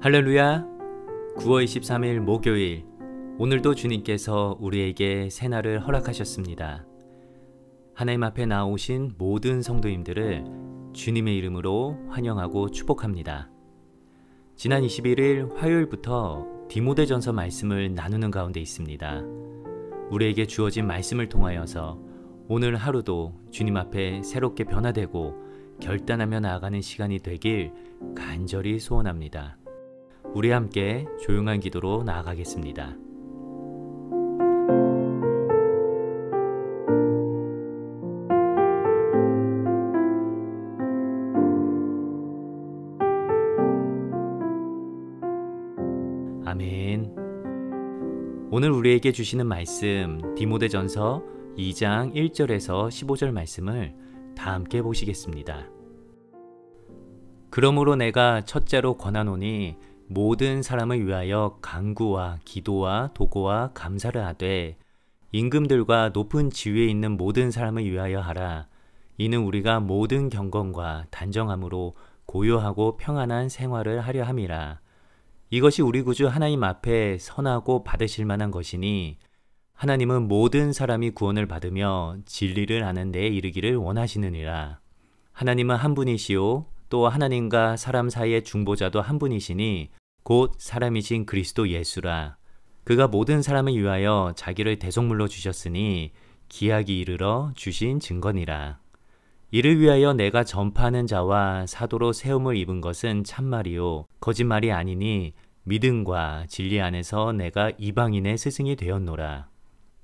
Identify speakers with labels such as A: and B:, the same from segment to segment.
A: 할렐루야! 9월 23일 목요일, 오늘도 주님께서 우리에게 새날을 허락하셨습니다. 하나님 앞에 나오신 모든 성도님들을 주님의 이름으로 환영하고 축복합니다. 지난 21일 화요일부터 디모데전서 말씀을 나누는 가운데 있습니다. 우리에게 주어진 말씀을 통하여서 오늘 하루도 주님 앞에 새롭게 변화되고 결단하며 나아가는 시간이 되길 간절히 소원합니다. 우리 함께 조용한 기도로 나아가겠습니다. 아멘. 오늘 우리에게 주시는 말씀 디모데전서 2장 1절에서 15절 말씀을 다 함께 보시겠습니다. 그러므로 내가 첫째로 권하노니 모든 사람을 위하여 간구와 기도와 도고와 감사를 하되 임금들과 높은 지위에 있는 모든 사람을 위하여 하라. 이는 우리가 모든 경건과 단정함으로 고요하고 평안한 생활을 하려 함이라. 이것이 우리 구주 하나님 앞에 선하고 받으실 만한 것이니 하나님은 모든 사람이 구원을 받으며 진리를 아는 데에 이르기를 원하시느니라. 하나님은 한 분이시요 또 하나님과 사람 사이의 중보자도 한 분이시니 곧 사람이신 그리스도 예수라. 그가 모든 사람을 위하여 자기를 대속물로 주셨으니 기약이 이르러 주신 증거니라. 이를 위하여 내가 전파하는 자와 사도로 세움을 입은 것은 참말이요 거짓말이 아니니 믿음과 진리 안에서 내가 이방인의 스승이 되었노라.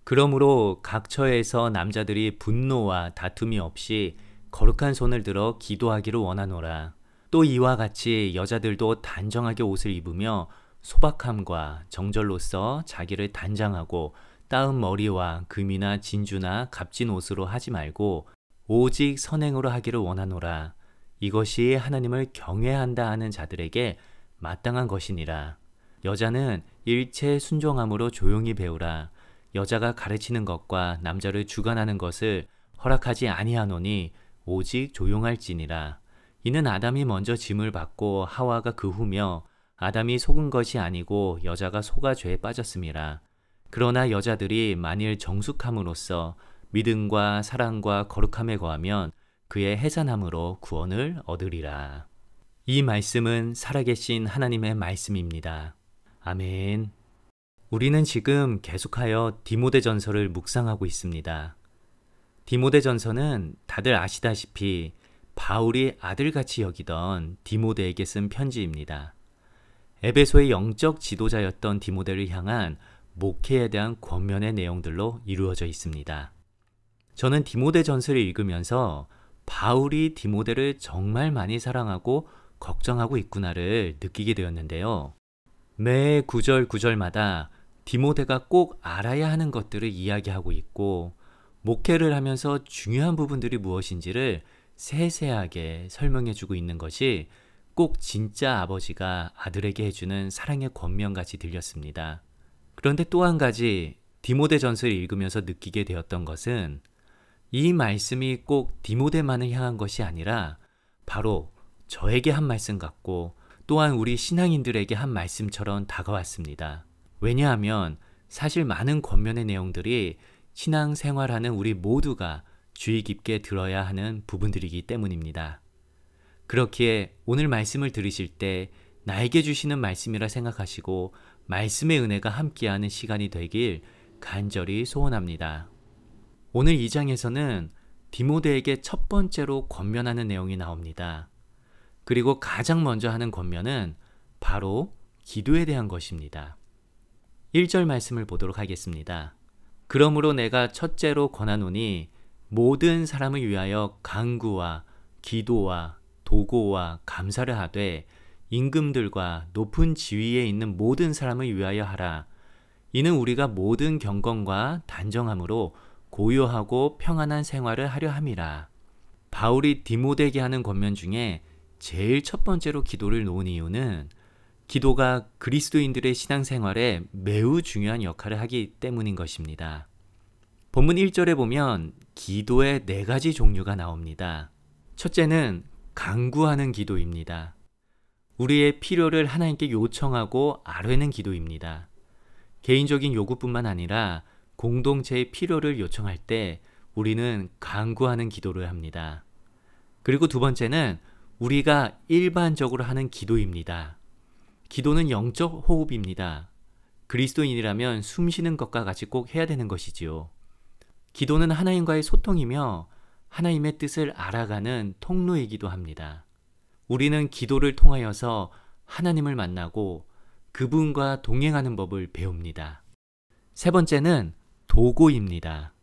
A: 그러므로 각 처에서 남자들이 분노와 다툼이 없이 거룩한 손을 들어 기도하기를 원하노라. 또 이와 같이 여자들도 단정하게 옷을 입으며 소박함과 정절로서 자기를 단장하고 따은 머리와 금이나 진주나 값진 옷으로 하지 말고 오직 선행으로 하기를 원하노라. 이것이 하나님을 경외한다 하는 자들에게 마땅한 것이니라. 여자는 일체 순종함으로 조용히 배우라. 여자가 가르치는 것과 남자를 주관하는 것을 허락하지 아니하노니 오직 조용할지니라. 이는 아담이 먼저 짐을 받고 하와가 그 후며 아담이 속은 것이 아니고 여자가 속아 죄에 빠졌음이라. 그러나 여자들이 만일 정숙함으로써 믿음과 사랑과 거룩함에 거하면 그의 해산함으로 구원을 얻으리라. 이 말씀은 살아계신 하나님의 말씀입니다. 아멘. 우리는 지금 계속하여 디모데전서를 묵상하고 있습니다. 디모데전서는 다들 아시다시피 바울이 아들같이 여기던 디모데에게 쓴 편지입니다. 에베소의 영적 지도자였던 디모데를 향한 목회에 대한 권면의 내용들로 이루어져 있습니다. 저는 디모데전서를 읽으면서 바울이 디모데를 정말 많이 사랑하고 걱정하고 있구나를 느끼게 되었는데요. 매 구절 구절마다 디모데가 꼭 알아야 하는 것들을 이야기하고 있고 목회를 하면서 중요한 부분들이 무엇인지를 세세하게 설명해주고 있는 것이 꼭 진짜 아버지가 아들에게 해주는 사랑의 권면같이 들렸습니다. 그런데 또 한 가지 디모데전서를 읽으면서 느끼게 되었던 것은 이 말씀이 꼭 디모데만을 향한 것이 아니라 바로 저에게 한 말씀 같고 또한 우리 신앙인들에게 한 말씀처럼 다가왔습니다. 왜냐하면 사실 많은 권면의 내용들이 신앙생활하는 우리 모두가 주의 깊게 들어야 하는 부분들이기 때문입니다. 그렇기에 오늘 말씀을 들으실 때 나에게 주시는 말씀이라 생각하시고 말씀의 은혜가 함께하는 시간이 되길 간절히 소원합니다. 오늘 2장에서는 디모데에게 첫 번째로 권면하는 내용이 나옵니다. 그리고 가장 먼저 하는 권면은 바로 기도에 대한 것입니다. 1절 말씀을 보도록 하겠습니다. 그러므로 내가 첫째로 권하노니 모든 사람을 위하여 간구와 기도와 도고와 감사를 하되 임금들과 높은 지위에 있는 모든 사람을 위하여 하라. 이는 우리가 모든 경건과 단정함으로 고요하고 평안한 생활을 하려 함이라. 바울이 디모데에게 하는 권면 중에 제일 첫 번째로 기도를 놓은 이유는 기도가 그리스도인들의 신앙생활에 매우 중요한 역할을 하기 때문인 것입니다. 본문 1절에 보면 기도의 4가지 종류가 나옵니다. 첫째는 간구하는 기도입니다. 우리의 필요를 하나님께 요청하고 아뢰는 기도입니다. 개인적인 요구뿐만 아니라 공동체의 필요를 요청할 때 우리는 간구하는 기도를 합니다. 그리고 두 번째는 우리가 일반적으로 하는 기도입니다. 기도는 영적 호흡입니다. 그리스도인이라면 숨 쉬는 것과 같이 꼭 해야 되는 것이지요. 기도는 하나님과의 소통이며 하나님의 뜻을 알아가는 통로이기도 합니다. 우리는 기도를 통하여서 하나님을 만나고 그분과 동행하는 법을 배웁니다. 세 번째는 도고입니다.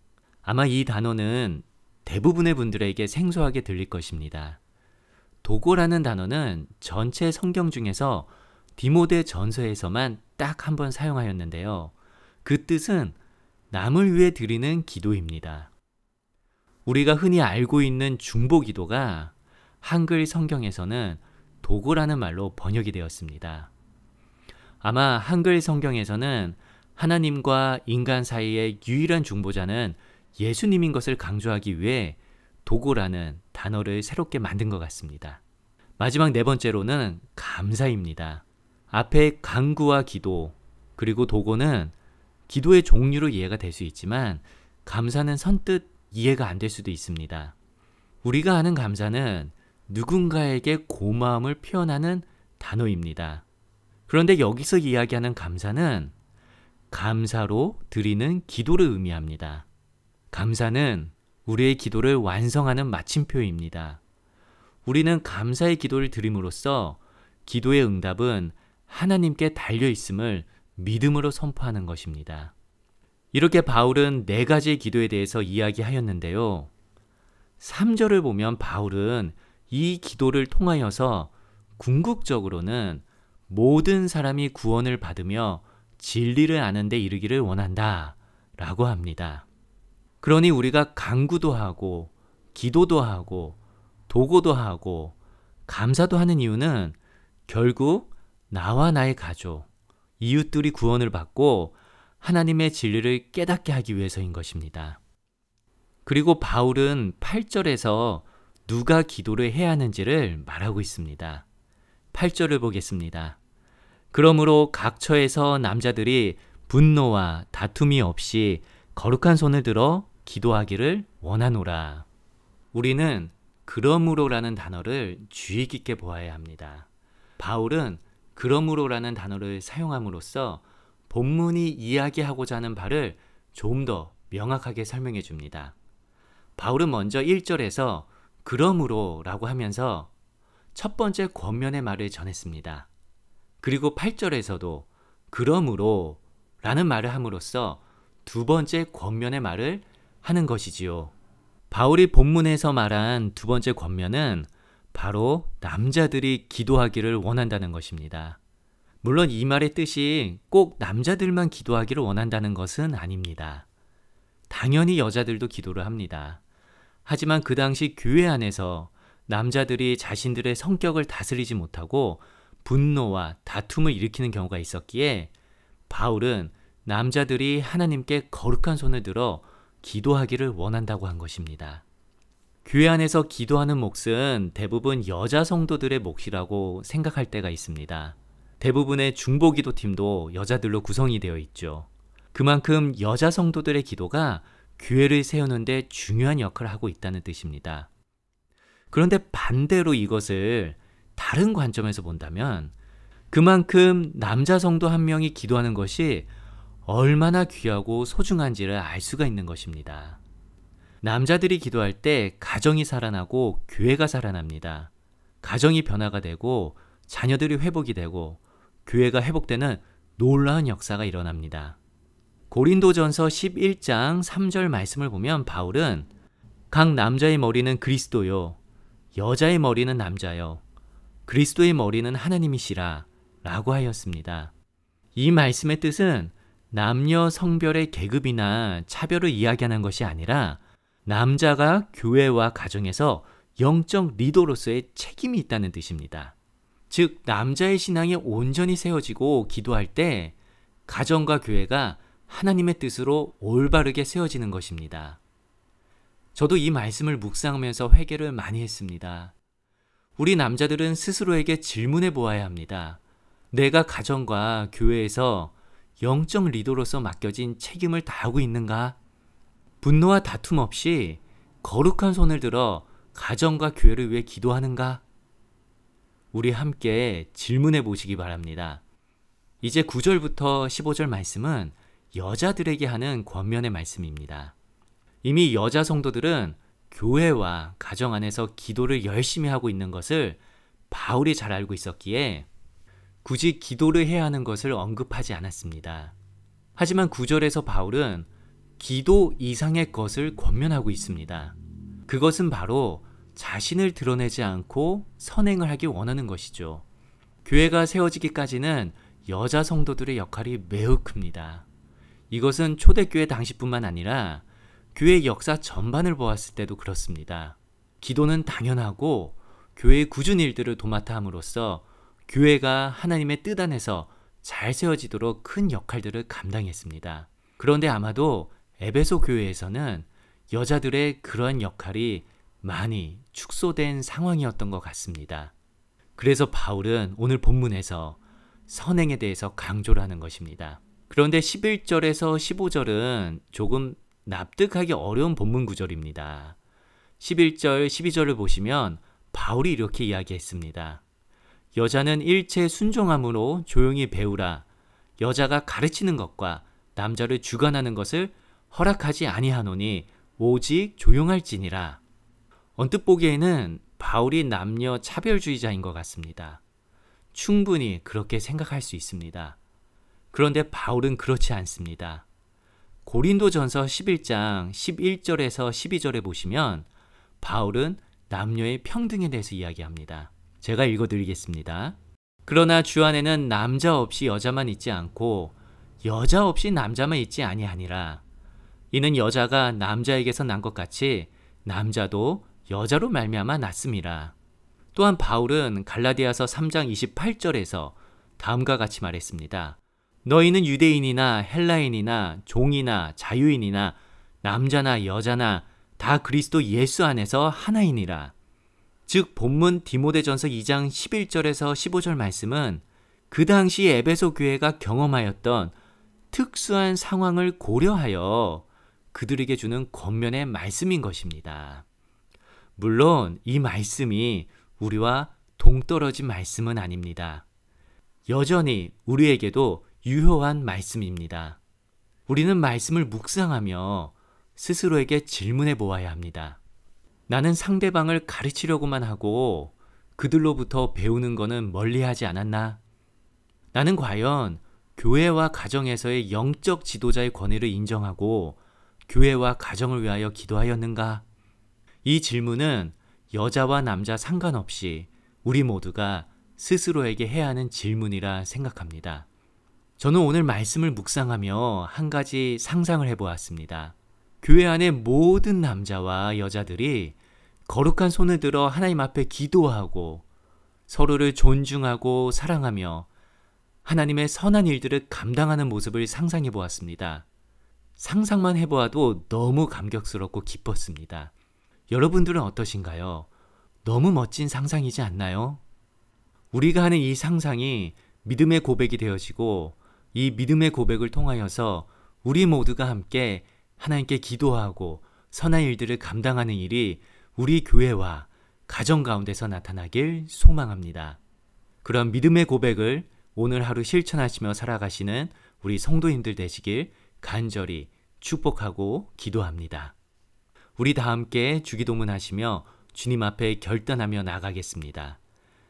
A: 아마 이 단어는 대부분의 분들에게 생소하게 들릴 것입니다. 도고라는 단어는 전체 성경 중에서 디모데 전서에서만 딱 한 번 사용하였는데요. 그 뜻은 남을 위해 드리는 기도입니다. 우리가 흔히 알고 있는 중보기도가 한글 성경에서는 도고라는 말로 번역이 되었습니다. 아마 한글 성경에서는 하나님과 인간 사이의 유일한 중보자는 예수님인 것을 강조하기 위해 도고라는 단어를 새롭게 만든 것 같습니다. 마지막 네 번째로는 감사입니다. 앞에 간구와 기도, 그리고 도고는 기도의 종류로 이해가 될 수 있지만 감사는 선뜻 이해가 안 될 수도 있습니다. 우리가 아는 감사는 누군가에게 고마움을 표현하는 단어입니다. 그런데 여기서 이야기하는 감사는 감사로 드리는 기도를 의미합니다. 감사는 우리의 기도를 완성하는 마침표입니다. 우리는 감사의 기도를 드림으로써 기도의 응답은 하나님께 달려 있음을 믿음으로 선포하는 것입니다. 이렇게 바울은 네 가지의 기도에 대해서 이야기하였는데요. 3절을 보면 바울은 이 기도를 통하여서 궁극적으로는 모든 사람이 구원을 받으며 진리를 아는 데 이르기를 원한다 라고 합니다. 그러니 우리가 간구도 하고 기도도 하고 도고도 하고 감사도 하는 이유는 결국 나와 나의 가족, 이웃들이 구원을 받고 하나님의 진리를 깨닫게 하기 위해서인 것입니다. 그리고 바울은 8절에서 누가 기도를 해야 하는지를 말하고 있습니다. 8절을 보겠습니다. 그러므로 각 처에서 남자들이 분노와 다툼이 없이 거룩한 손을 들어 기도하기를 원하노라. 우리는 그러므로라는 단어를 주의 깊게 보아야 합니다. 바울은 그러므로라는 단어를 사용함으로써 본문이 이야기하고자 하는 바를 좀 더 명확하게 설명해 줍니다. 바울은 먼저 1절에서 그러므로라고 하면서 첫 번째 권면의 말을 전했습니다. 그리고 8절에서도 그러므로라는 말을 함으로써 두 번째 권면의 말을 하는 것이지요. 바울이 본문에서 말한 두 번째 권면은 바로 남자들이 기도하기를 원한다는 것입니다. 물론 이 말의 뜻이 꼭 남자들만 기도하기를 원한다는 것은 아닙니다. 당연히 여자들도 기도를 합니다. 하지만 그 당시 교회 안에서 남자들이 자신들의 성격을 다스리지 못하고 분노와 다툼을 일으키는 경우가 있었기에 바울은 남자들이 하나님께 거룩한 손을 들어 기도하기를 원한다고 한 것입니다. 교회 안에서 기도하는 몫은 대부분 여자 성도들의 몫이라고 생각할 때가 있습니다. 대부분의 중보기도 팀도 여자들로 구성이 되어 있죠. 그만큼 여자 성도들의 기도가 교회를 세우는 데 중요한 역할을 하고 있다는 뜻입니다. 그런데 반대로 이것을 다른 관점에서 본다면 그만큼 남자 성도 한 명이 기도하는 것이 얼마나 귀하고 소중한지를 알 수가 있는 것입니다. 남자들이 기도할 때 가정이 살아나고 교회가 살아납니다. 가정이 변화가 되고 자녀들이 회복이 되고 교회가 회복되는 놀라운 역사가 일어납니다. 고린도전서 11장 3절 말씀을 보면 바울은 각 남자의 머리는 그리스도요 여자의 머리는 남자요 그리스도의 머리는 하나님이시라 라고 하였습니다. 이 말씀의 뜻은 남녀 성별의 계급이나 차별을 이야기하는 것이 아니라 남자가 교회와 가정에서 영적 리더로서의 책임이 있다는 뜻입니다. 즉 남자의 신앙이 온전히 세워지고 기도할 때 가정과 교회가 하나님의 뜻으로 올바르게 세워지는 것입니다. 저도 이 말씀을 묵상하면서 회개를 많이 했습니다. 우리 남자들은 스스로에게 질문해 보아야 합니다. 내가 가정과 교회에서 영적 리더로서 맡겨진 책임을 다하고 있는가? 분노와 다툼 없이 거룩한 손을 들어 가정과 교회를 위해 기도하는가? 우리 함께 질문해 보시기 바랍니다. 이제 9절부터 15절 말씀은 여자들에게 하는 권면의 말씀입니다. 이미 여자 성도들은 교회와 가정 안에서 기도를 열심히 하고 있는 것을 바울이 잘 알고 있었기에 굳이 기도를 해야 하는 것을 언급하지 않았습니다. 하지만 9절에서 바울은 기도 이상의 것을 권면하고 있습니다. 그것은 바로 자신을 드러내지 않고 선행을 하기 원하는 것이죠. 교회가 세워지기까지는 여자 성도들의 역할이 매우 큽니다. 이것은 초대교회 당시뿐만 아니라 교회 역사 전반을 보았을 때도 그렇습니다. 기도는 당연하고 교회의 굳은 일들을 도맡아 함으로써 교회가 하나님의 뜻 안에서 잘 세워지도록 큰 역할들을 감당했습니다. 그런데 아마도 에베소 교회에서는 여자들의 그러한 역할이 많이 축소된 상황이었던 것 같습니다. 그래서 바울은 오늘 본문에서 선행에 대해서 강조를 하는 것입니다. 그런데 11절에서 15절은 조금 납득하기 어려운 본문 구절입니다. 11절, 12절을 보시면 바울이 이렇게 이야기했습니다. 여자는 일체 순종함으로 조용히 배우라. 여자가 가르치는 것과 남자를 주관하는 것을 허락하지 아니하노니 오직 조용할지니라. 언뜻 보기에는 바울이 남녀 차별주의자인 것 같습니다. 충분히 그렇게 생각할 수 있습니다. 그런데 바울은 그렇지 않습니다. 고린도전서 11장 11절에서 12절에 보시면 바울은 남녀의 평등에 대해서 이야기합니다. 제가 읽어드리겠습니다. 그러나 주 안에는 남자 없이 여자만 있지 않고 여자 없이 남자만 있지 아니하니라. 이는 여자가 남자에게서 난 것 같이 남자도 여자로 말미암아 났음이라. 또한 바울은 갈라디아서 3장 28절에서 다음과 같이 말했습니다. 너희는 유대인이나 헬라인이나 종이나 자유인이나 남자나 여자나 다 그리스도 예수 안에서 하나이니라. 즉 본문 디모데전서 2장 11절에서 15절 말씀은 그 당시 에베소 교회가 경험하였던 특수한 상황을 고려하여 그들에게 주는 권면의 말씀인 것입니다. 물론 이 말씀이 우리와 동떨어진 말씀은 아닙니다. 여전히 우리에게도 유효한 말씀입니다. 우리는 말씀을 묵상하며 스스로에게 질문해 보아야 합니다. 나는 상대방을 가르치려고만 하고 그들로부터 배우는 것은 멀리하지 않았나? 나는 과연 교회와 가정에서의 영적 지도자의 권위를 인정하고 교회와 가정을 위하여 기도하였는가? 이 질문은 여자와 남자 상관없이 우리 모두가 스스로에게 해야 하는 질문이라 생각합니다. 저는 오늘 말씀을 묵상하며 한 가지 상상을 해보았습니다. 교회 안의 모든 남자와 여자들이 거룩한 손을 들어 하나님 앞에 기도하고 서로를 존중하고 사랑하며 하나님의 선한 일들을 감당하는 모습을 상상해 보았습니다. 상상만 해보아도 너무 감격스럽고 기뻤습니다. 여러분들은 어떠신가요? 너무 멋진 상상이지 않나요? 우리가 하는 이 상상이 믿음의 고백이 되어지고 이 믿음의 고백을 통하여서 우리 모두가 함께 하나님께 기도하고 선한 일들을 감당하는 일이 우리 교회와 가정 가운데서 나타나길 소망합니다. 그런 믿음의 고백을 오늘 하루 실천하시며 살아가시는 우리 성도님들 되시길 간절히 축복하고 기도합니다. 우리 다 함께 주기도문 하시며 주님 앞에 결단하며 나가겠습니다.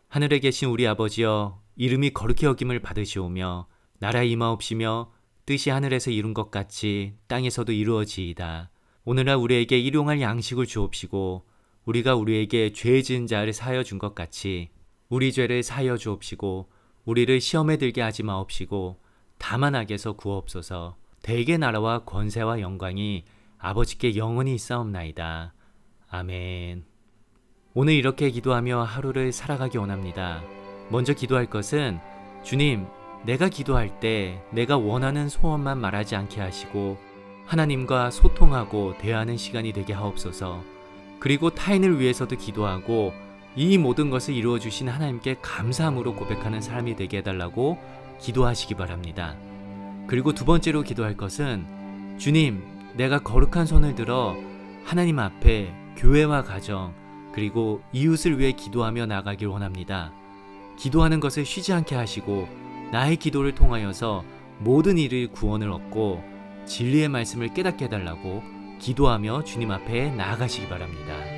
A: 하늘에 계신 우리 아버지여, 이름이 거룩히 여김을 받으시오며 나라 임하옵시며 뜻이 하늘에서 이룬 것 같이 땅에서도 이루어지이다. 오늘날 우리에게 일용할 양식을 주옵시고 우리가 우리에게 죄 지은 자를 사하여 준 것 같이 우리 죄를 사하여 주옵시고 우리를 시험에 들게 하지 마옵시고 다만 악에서 구하옵소서. 대개 나라와 권세와 영광이 아버지께 영원히 있사옵나이다. 아멘. 오늘 이렇게 기도하며 하루를 살아가기 원합니다. 먼저 기도할 것은 주님, 내가 기도할 때 내가 원하는 소원만 말하지 않게 하시고 하나님과 소통하고 대화하는 시간이 되게 하옵소서. 그리고 타인을 위해서도 기도하고 이 모든 것을 이루어 주신 하나님께 감사함으로 고백하는 사람이 되게 해달라고 기도하시기 바랍니다. 그리고 두 번째로 기도할 것은 주님, 내가 거룩한 손을 들어 하나님 앞에 교회와 가정 그리고 이웃을 위해 기도하며 나가길 원합니다. 기도하는 것을 쉬지 않게 하시고 나의 기도를 통하여서 모든 일을 구원을 얻고 진리의 말씀을 깨닫게 해달라고 기도하며 주님 앞에 나아가시기 바랍니다.